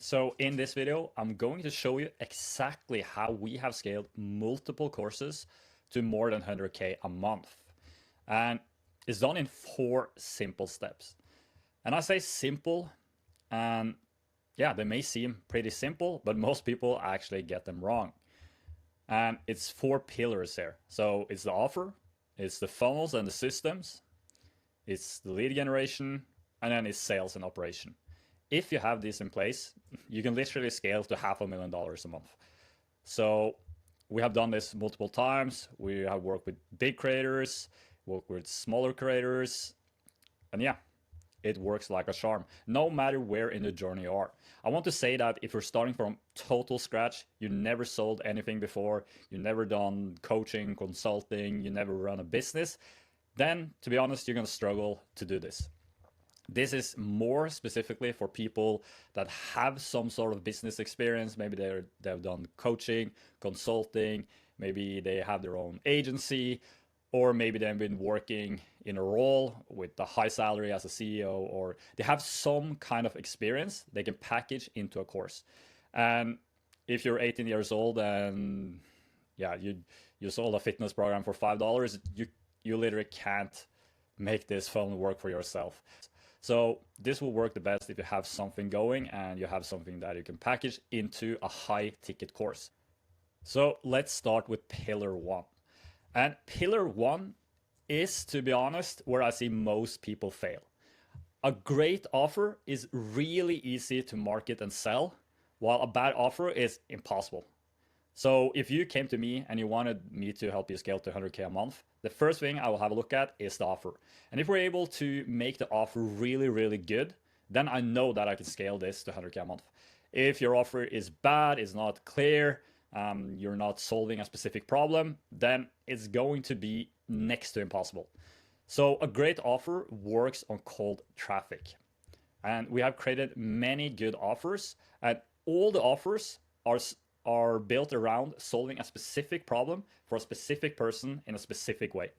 So in this video, I'm going to show you exactly how we have scaled multiple courses to more than 100K a month. And it's done in 4 simple steps. And I say simple, and yeah, they may seem pretty simple, but most people actually get them wrong. And it's 4 pillars here. So it's the offer, it's the funnels and the systems, it's the lead generation, and then it's sales and operation. If you have this in place, you can literally scale to $500,000 a month. So we have done this multiple times. We have worked with big creators, worked with smaller creators, and yeah, it works like a charm, no matter where in the journey you are. I want to say that if you're starting from total scratch, you never sold anything before, you never done coaching, consulting, you never run a business, then to be honest, you're going to struggle to do this. This is more specifically for people that have some sort of business experience. Maybe they've done coaching, consulting, maybe they have their own agency, or maybe they've been working in a role with a high salary as a CEO, or they have some kind of experience they can package into a course. And if you're 18 years old and yeah, you sold a fitness program for $5, you literally can't make this phone work for yourself. So this will work the best if you have something going and you have something that you can package into a high ticket course. So let's start with pillar one. And pillar one is, to be honest, where I see most people fail. A great offer is really easy to market and sell, while a bad offer is impossible. So if you came to me and you wanted me to help you scale to 100K a month, the first thing I will have a look at is the offer. And if we're able to make the offer really, really good, then I know that I can scale this to 100K a month. If your offer is bad, is not clear, you're not solving a specific problem, then it's going to be next to impossible. So a great offer works on cold traffic. And we have created many good offers, and all the offers are built around solving a specific problem for a specific person in a specific way.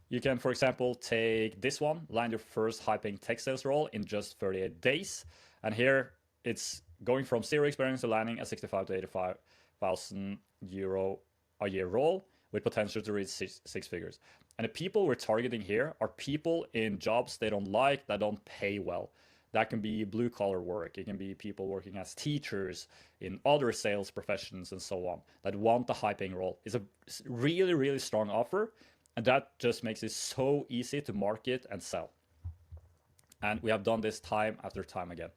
You can, for example, take this one, land your first high-paying tech sales role in just 38 days. And here it's going from zero experience to landing a 65 to 85,000 euro a year role with potential to reach six figures. And the people we're targeting here are people in jobs they don't like, that don't pay well. That can be blue collar work. It can be people working as teachers in other sales professions and so on that want the high paying role. It's a really, really strong offer. And that just makes it so easy to market and sell. And we have done this time after time again.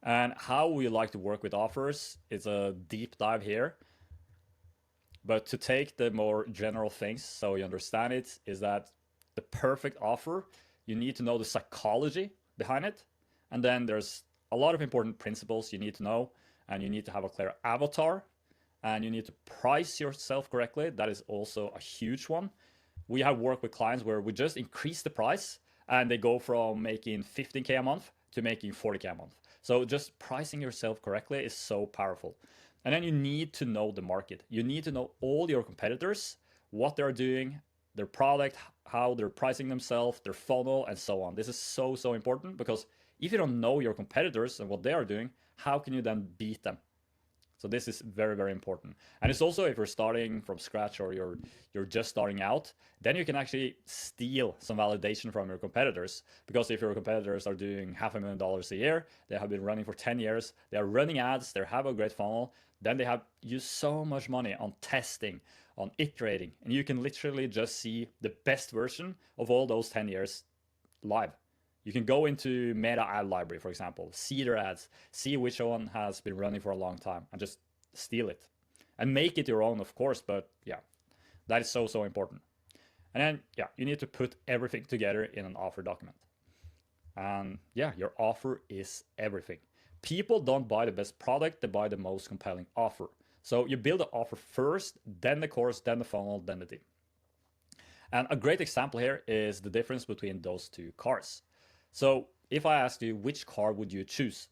And how we like to work with offers is a deep dive here. But to take the more general things so you understand it, is that the perfect offer, you need to know the psychology behind it. And then there's a lot of important principles you need to know, and you need to have a clear avatar, and you need to price yourself correctly. That is also a huge one. We have worked with clients where we just increase the price and they go from making 15K a month to making 40K a month. So just pricing yourself correctly is so powerful. And then you need to know the market. You need to know all your competitors, what they're doing, their product, how they're pricing themselves, their funnel, and so on. This is so, so important, because if you don't know your competitors and what they are doing, how can you then beat them? So this is very, very important. And it's also, if you're starting from scratch or you're just starting out, then you can actually steal some validation from your competitors. Because if your competitors are doing $500,000 a year, they have been running for 10 years, they are running ads, they have a great funnel, then they have used so much money on testing, on iterating, and you can literally just see the best version of all those 10 years live. You can go into Meta ad library, for example, see their ads, see which one has been running for a long time, and just steal it and make it your own, of course. But yeah, that is so, so important. And then, yeah, you need to put everything together in an offer document. And yeah, your offer is everything. People don't buy the best product, they buy the most compelling offer. So you build the offer first, then the course, then the funnel, then the team. And a great example here is the difference between those two cars. So if I asked you which car would you choose,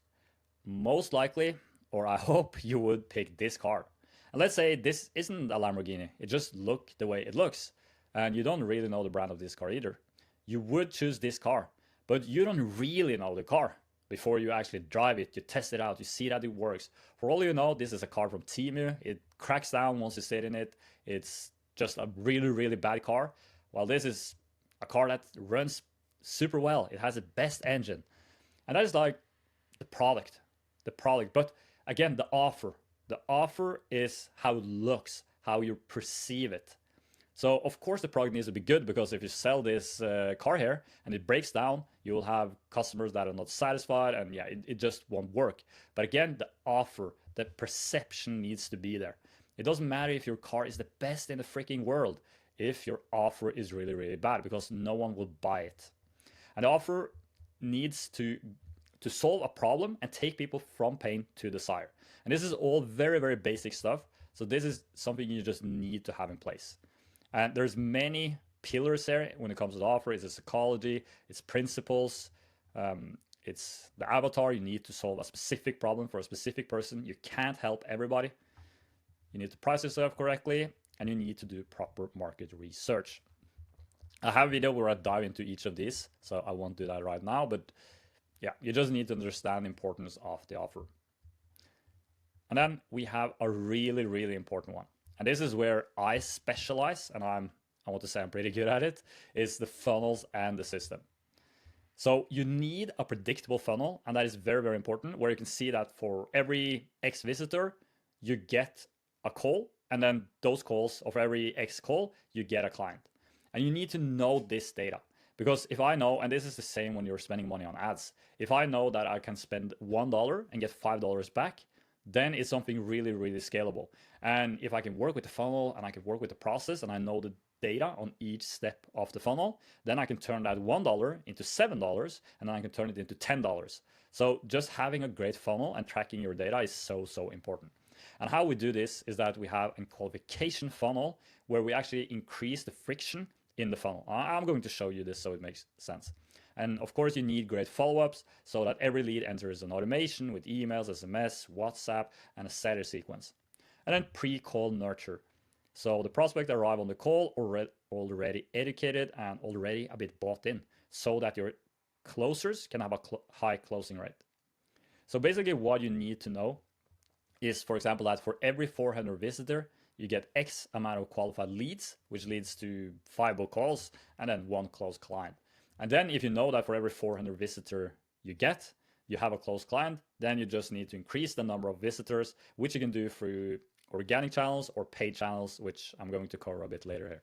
most likely, or I hope you would pick this car. And let's say this isn't a Lamborghini, it just looks the way it looks, and you don't really know the brand of this car either. You would choose this car, but you don't really know the car. before you actually drive it. You test it out, you see that it works. For all you know, this is a car from Temu. It cracks down once you sit in it. It's just a really, really bad car. While this is a car that runs super well. It has the best engine. And that is like the product. The product. But again, the offer. The offer is how it looks, how you perceive it. So of course the product needs to be good, because if you sell this car here and it breaks down, you will have customers that are not satisfied, and yeah, it just won't work. But again, the offer, the perception needs to be there. It doesn't matter if your car is the best in the freaking world if your offer is really, really bad, because no one will buy it. And the offer needs to solve a problem and take people from pain to desire. And this is all very, very basic stuff. So this is something you just need to have in place. And there's many pillars there when it comes to the offer. It's the psychology, it's principles, it's the avatar. You need to solve a specific problem for a specific person. You can't help everybody. You need to price yourself correctly, and you need to do proper market research. I have a video where I dive into each of these, so I won't do that right now, but yeah, you just need to understand the importance of the offer. And then we have a really, really important one. And this is where I specialize, and I want to say I'm pretty good at it, is the funnels and the system. So you need a predictable funnel, and that is very, very important, where you can see that for every X visitor, you get a call, and then those calls, of every X call, you get a client. And you need to know this data. Because if I know, and this is the same when you're spending money on ads, if I know that I can spend $1 and get $5 back, then it's something really, really scalable. And if I can work with the funnel and I can work with the process and I know the data on each step of the funnel, then I can turn that $1 into $7 and then I can turn it into $10. So just having a great funnel and tracking your data is so, so important. And how we do this is that we have a qualification funnel where we actually increase the friction in the funnel. I'm going to show you this so it makes sense. And of course, you need great follow-ups so that every lead enters an automation with emails, SMS, WhatsApp, and a setter sequence. And then pre-call nurture. So the prospect arrive on the call already educated and already a bit bought in, so that your closers can have a high closing rate. So basically what you need to know is, for example, that for every 400 visitor, you get X amount of qualified leads, which leads to 5 book calls and then 1 closed client. And then if you know that for every 400 visitor you get, you have a closed client, then you just need to increase the number of visitors, which you can do through organic channels or paid channels, which I'm going to cover a bit later here.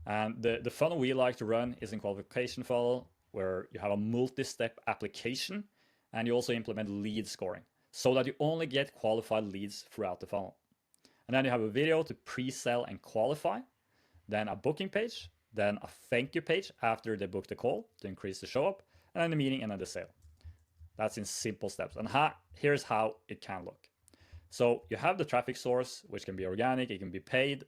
And the funnel we like to run is in qualification funnel, where you have a multi-step application and you also implement lead scoring so that you only get qualified leads throughout the funnel. And then you have a video to pre-sell and qualify, then a booking page, then a thank you page after they book the call to increase the show up, and then the meeting and then the sale. That's in simple steps. And here's how it can look. So you have the traffic source, which can be organic, it can be paid,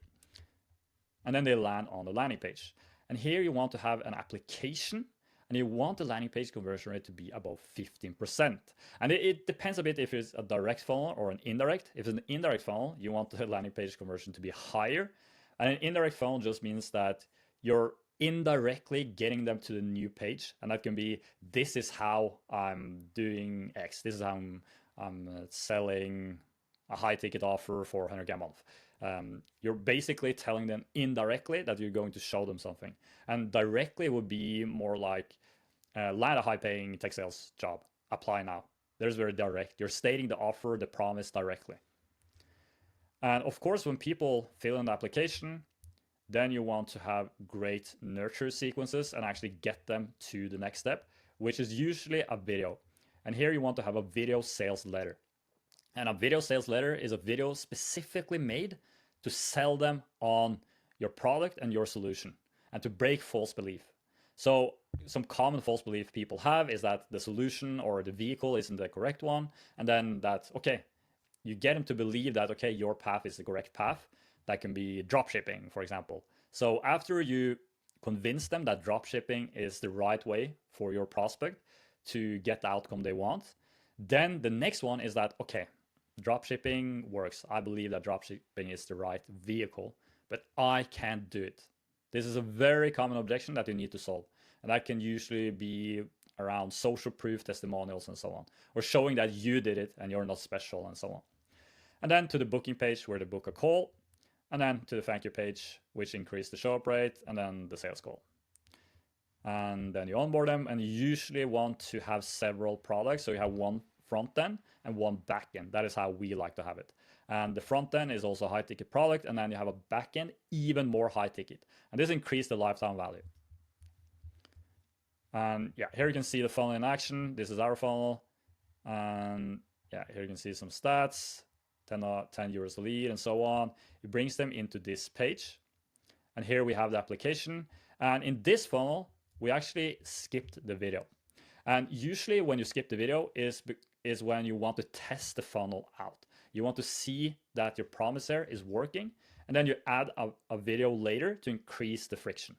and then they land on the landing page. And here you want to have an application, and you want the landing page conversion rate to be above 15%. And it depends a bit if it's a direct funnel or an indirect. If it's an indirect funnel, you want the landing page conversion to be higher. And an indirect funnel just means that you're indirectly getting them to the new page. And that can be, this is how I'm doing X. This is how I'm selling a high ticket offer for 100K a month. You're basically telling them indirectly that you're going to show them something. And directly would be more like land a high paying tech sales job, apply now. There's very direct. You're stating the offer, the promise directly. And of course, when people fill in the application, then you want to have great nurture sequences and actually get them to the next step, which is usually a video. And here you want to have a video sales letter. And a video sales letter is a video specifically made to sell them on your product and your solution and to break false belief. So some common false belief people have is that the solution or the vehicle isn't the correct one. And then that, okay, you get them to believe that, okay, your path is the correct path. That can be drop shipping, for example. So after you convince them that drop shipping is the right way for your prospect to get the outcome they want, then the next one is that, okay, drop shipping works. I believe that drop shipping is the right vehicle, but I can't do it. This is a very common objection that you need to solve. And that can usually be around social proof testimonials and so on, or showing that you did it and you're not special and so on. And then to the booking page where they book a call, and then to the thank you page, which increase the show up rate, and then the sales call. And then you onboard them, and you usually want to have several products. So you have one front end and one back end. That is how we like to have it. And the front end is also a high ticket product, and then you have a back end even more high ticket. And this increases the lifetime value. And yeah, here you can see the funnel in action. This is our funnel. And yeah, here you can see some stats, 10 euros a lead and so on. It brings them into this page. And here we have the application. And in this funnel, we actually skipped the video. And usually when you skip the video is when you want to test the funnel out. You want to see that your promise here is working. And then you add a video later to increase the friction.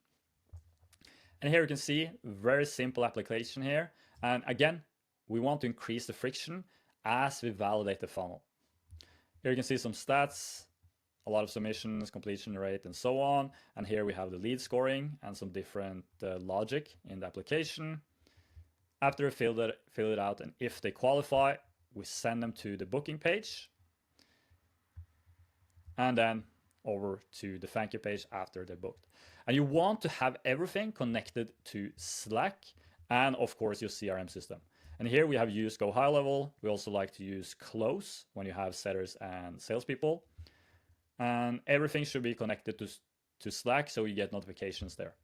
And here you can see very simple application here. And again, we want to increase the friction as we validate the funnel. Here you can see some stats, a lot of submissions, completion rate, and so on. And here we have the lead scoring and some different logic in the application. After we fill it out, and if they qualify, we send them to the booking page. And then over to the thank you page after they're booked. And you want to have everything connected to Slack and of course your CRM system. And here we have used Go High Level. We also like to use Close when you have setters and salespeople. And everything should be connected to Slack so you get notifications there.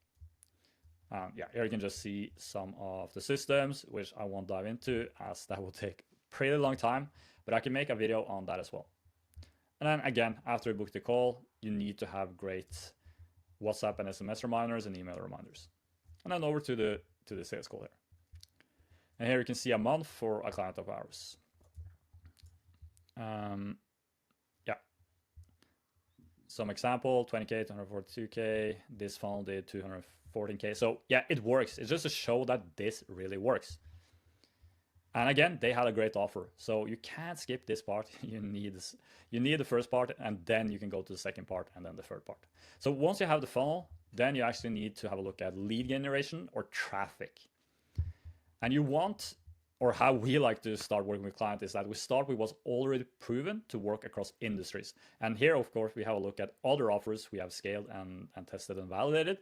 Yeah, here you can just see some of the systems, which I won't dive into as that will take a pretty long time, but I can make a video on that as well. And then again, after you book the call, you need to have great WhatsApp and SMS reminders and email reminders. And then over to the sales call here. And here you can see a month for a client of ours. Yeah. Some example, 20K, 242K. This funnel did 214K. So yeah, it works. It's just to show that this really works. And again, they had a great offer. So you can't skip this part. You need the first part, and then you can go to the second part and then the third part. So once you have the funnel, then you actually need to have a look at lead generation or traffic. And you want, or how we like to start working with clients is that we start with what's already proven to work across industries. And here, of course, we have a look at other offers we have scaled and tested and validated.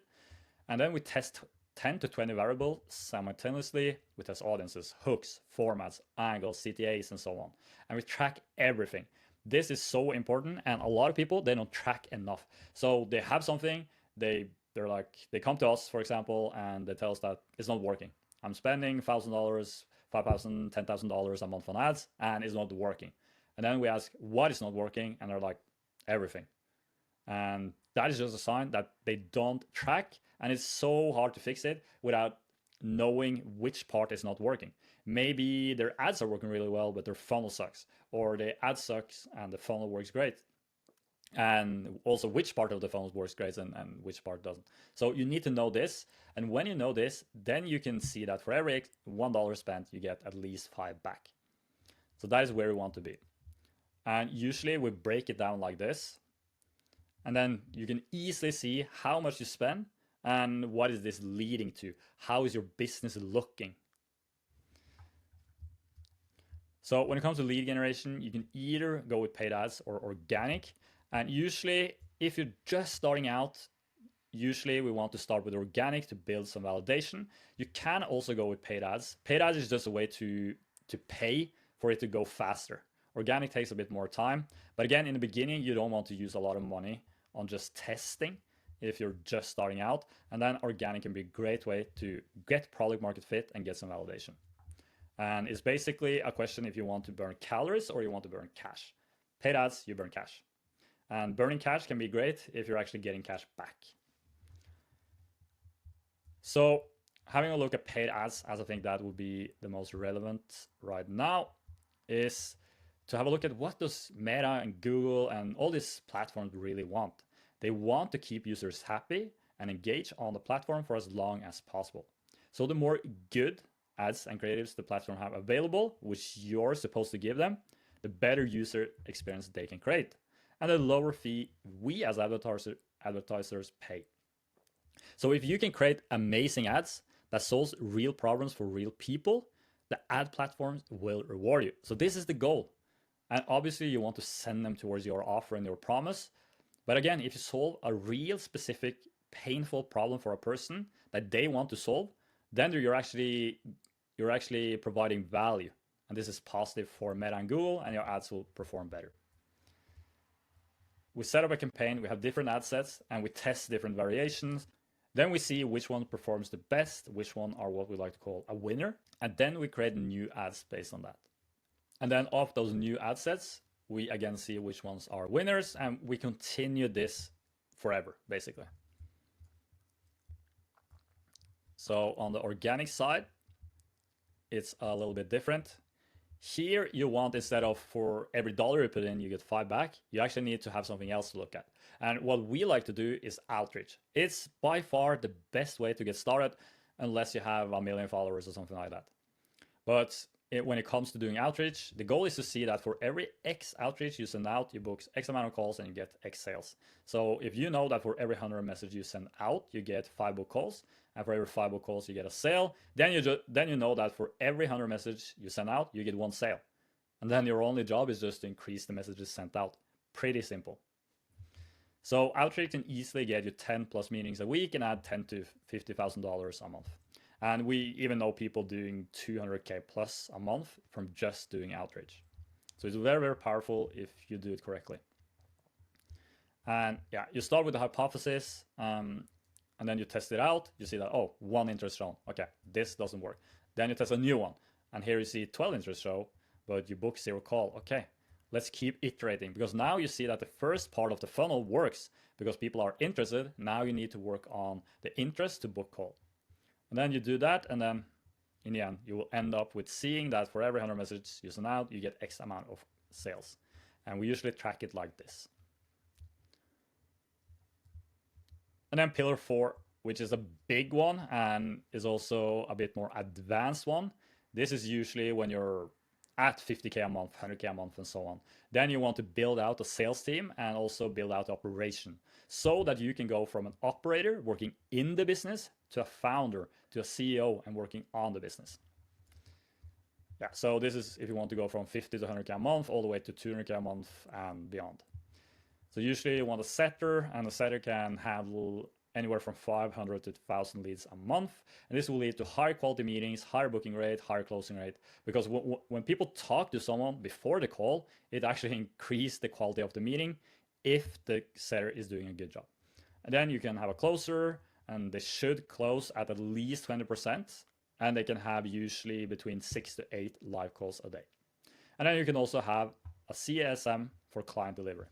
And then we test 10 to 20 variables simultaneously. We test audiences, hooks, formats, angles, CTAs, and so on. And we track everything. This is so important, and a lot of people, they don't track enough. So they have something, they come to us, for example, and they tell us that it's not working. I'm spending $1,000, $5,000, $10,000 a month on ads, and it's not working. And then we ask, what is not working? And they're like, everything. And that is just a sign that they don't track, and it's so hard to fix it without knowing which part is not working. Maybe their ads are working really well, but their funnel sucks, or the ad sucks and the funnel works great. And also which part of the funnel works great and which part doesn't. So you need to know this. And when you know this, then you can see that for every $1 spent, you get at least 5 back. So that is where we want to be. And usually we break it down like this. And then you can easily see how much you spend and what is this leading to? How is your business looking? So when it comes to lead generation, you can either go with paid ads or organic. And usually, if you're just starting out, usually we want to start with organic to build some validation. You can also go with paid ads. Paid ads is just a way to pay for it to go faster. Organic takes a bit more time. But again, in the beginning, you don't want to use a lot of money on just testing if you're just starting out. And then organic can be a great way to get product market fit and get some validation. And it's basically a question if you want to burn calories or you want to burn cash. Paid ads, you burn cash. And burning cash can be great if you're actually getting cash back. So having a look at paid ads, as I think that would be the most relevant right now, is to have a look at what does Meta and Google and all these platforms really want. They want to keep users happy and engage on the platform for as long as possible. So the more good ads and creatives the platform have available, which you're supposed to give them, the better user experience they can create, and the lower fee we as advertisers pay. So if you can create amazing ads that solves real problems for real people, the ad platforms will reward you. So this is the goal. And obviously you want to send them towards your offer and your promise. But again, if you solve a real specific painful problem for a person that they want to solve, then you're actually providing value. And this is positive for Meta and Google, and your ads will perform better. We set up a campaign, we have different ad sets, and we test different variations. Then we see which one performs the best, which one are what we like to call a winner, and then we create new ads based on that. And then off those new ad sets, we again see which ones are winners, and we continue this forever, basically. So on the organic side, it's a little bit different. Here you want, instead of for every dollar you put in, you get 5 back, you actually need to have something else to look at. And what we like to do is outreach. It's by far the best way to get started, unless you have 1 million followers or something like that. But when it comes to doing outreach, the goal is to see that for every X outreach you send out, you book X amount of calls and you get X sales. So if you know that for every 100 messages you send out, you get 5 book calls, and for every 5 book calls you get a sale, then you know that for every 100 messages you send out, you get 1 sale. And then your only job is just to increase the messages sent out. Pretty simple. So outreach can easily get you 10 plus meetings a week and add $10,000 to $50,000 a month. And we even know people doing 200K plus a month from just doing outreach. So it's very, very powerful if you do it correctly. And yeah, you start with the hypothesis, and then you test it out. You see that, oh, 1 interest shown. Okay, this doesn't work. Then you test a new one. And here you see 12 interest show, but you book 0 call. Okay, let's keep iterating, because now you see that the first part of the funnel works because people are interested. Now you need to work on the interest to book call. And then you do that, and then in the end, you will end up with seeing that for every 100 messages you send out, you get X amount of sales. And we usually track it like this. And then pillar 4, which is a big one and is also a bit more advanced one. This is usually when you're at 50K a month, 100K a month, and so on. Then you want to build out a sales team and also build out operation, so that you can go from an operator working in the business to a founder, to a CEO and working on the business. Yeah, so this is if you want to go from 50 to 100K a month all the way to 200K a month and beyond. So usually you want a setter, and a setter can handle anywhere from 500 to 1,000 leads a month. And this will lead to higher quality meetings, higher booking rate, higher closing rate. Because when people talk to someone before the call, it actually increases the quality of the meeting if the setter is doing a good job. And then you can have a closer, and they should close at least 20%. And they can have usually between 6 to 8 live calls a day. And then you can also have a CSM for client delivery.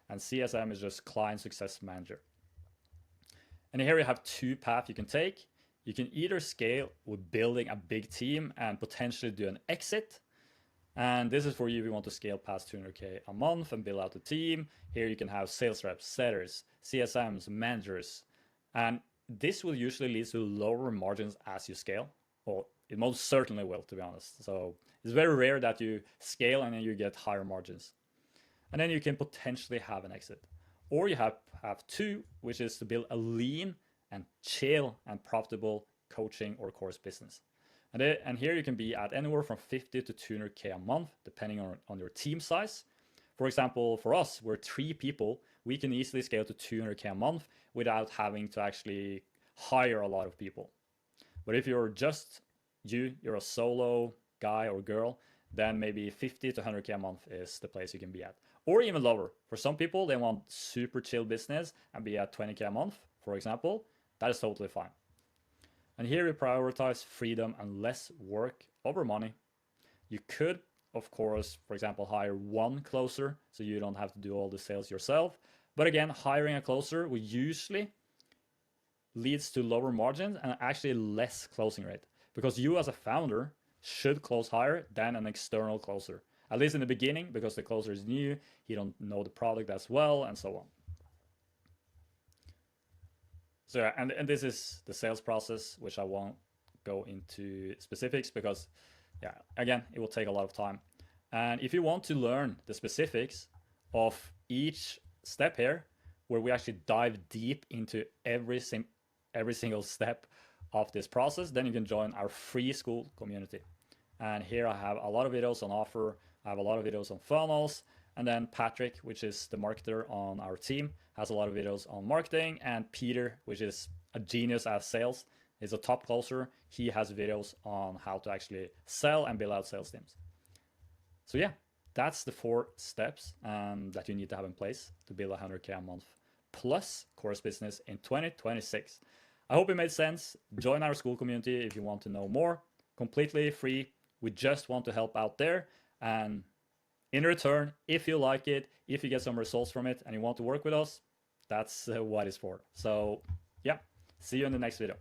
And CSM is just Client Success Manager. And here you have 2 paths you can take. You can either scale with building a big team and potentially do an exit. And this is for you if you want to scale past 200K a month and build out a team. Here you can have sales reps, setters, CSMs, managers. And this will usually lead to lower margins as you scale. Well, it most certainly will, to be honest. So it's very rare that you scale and then you get higher margins. And then you can potentially have an exit. Or you have 2, which is to build a lean and chill and profitable coaching or course business. And here you can be at anywhere from 50 to 200K a month, depending on your team size. For example, for us, we're 3 people. We can easily scale to 200K a month without having to actually hire a lot of people. But if you're just you're a solo guy or girl, then maybe 50 to 100K a month is the place you can be at. Or even lower. For some people, they want super chill business and be at 20K a month, for example. That is totally fine. And here we prioritize freedom and less work over money. You could, of course, for example, hire 1 closer so you don't have to do all the sales yourself. But again, hiring a closer will usually leads to lower margins and actually less closing rate, because you as a founder should close higher than an external closer, at least in the beginning, because the closer is new, he don't know the product as well, and so on. So yeah, and this is the sales process, which I won't go into specifics because, yeah, again, it will take a lot of time. And if you want to learn the specifics of each step here, where we actually dive deep into every single step of this process, then you can join our free school community. And here I have a lot of videos on offer. I have a lot of videos on funnels. And then Patrick, which is the marketer on our team, has a lot of videos on marketing. And Peter, which is a genius at sales, is a top closer. He has videos on how to actually sell and build out sales teams. So yeah, that's the 4 steps that you need to have in place to build a 100K a month plus course business in 2026. I hope it made sense. Join our school community if you want to know more. Completely free. We just want to help out there. And in return, if you like it, if you get some results from it and you want to work with us, that's what it's for. So yeah, see you in the next video.